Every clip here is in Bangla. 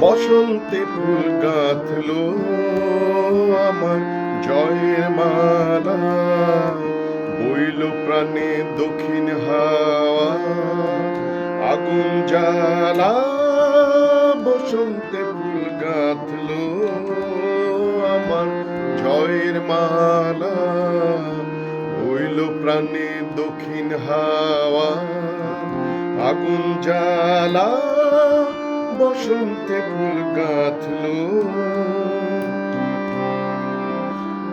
বসন্তে ফুল গাঁথলো আমার জয়ের মালা, বইল প্রাণে দক্ষিণ হাওয়া আগুন জ্বালা। বসন্তে ফুল গাঁথলো আমার জয়ের মালা, বইল প্রাণে দক্ষিণ হাওয়া আগুন জ্বালা। বসন্তে ফুল গাঁথলো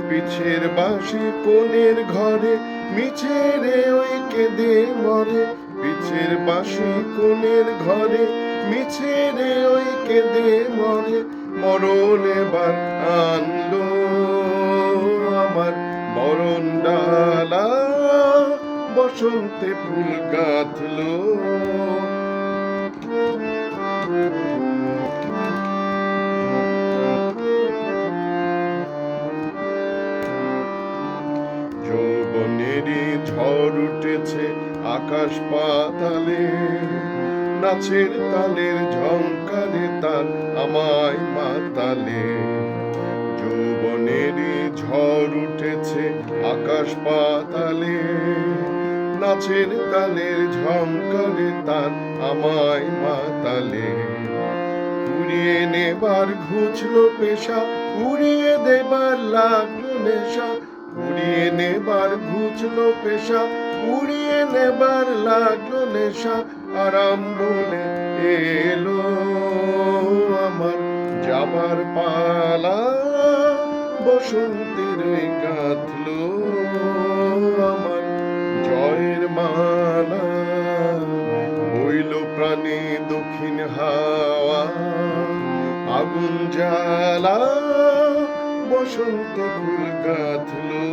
পিছের বাঁশি কোণের ঘরে মিছে রে ওই কেঁদে মরে। পিছের বাঁশি কোণের ঘরে মিছে রে ওই কেঁদে মরে। মরণ এবার আনলো আমার বরণ ডালা, বসন্তে ফুল গাঁথলো। যৌবনেরই ঝড় উঠেছে আকাশ পাতালে, নাচের তালের ঝংকারে তার আমায় মাতালে। যৌবনেরই ঝড় উঠেছে আকাশ পাতালে, নাচের তালের ঝংকারে তার আমায় মাতালে। উড়িয়ে নেবার ঘুচলো পেশা, উড়িয়ে দেবার লাগলো নেশা। উড়িয়ে নেবার ঘুচলো পেশা, উড়িয়ে নেবার লাগলো নেশা। আরাম বলে এলো আমার যাবার পালা, বসন্তের গাঁথলো আমার জয়ের মালা, বইল প্রাণে দক্ষিণ হাওয়া আগুন জ্বালা। বসন্ত ফুল গাঁথলো।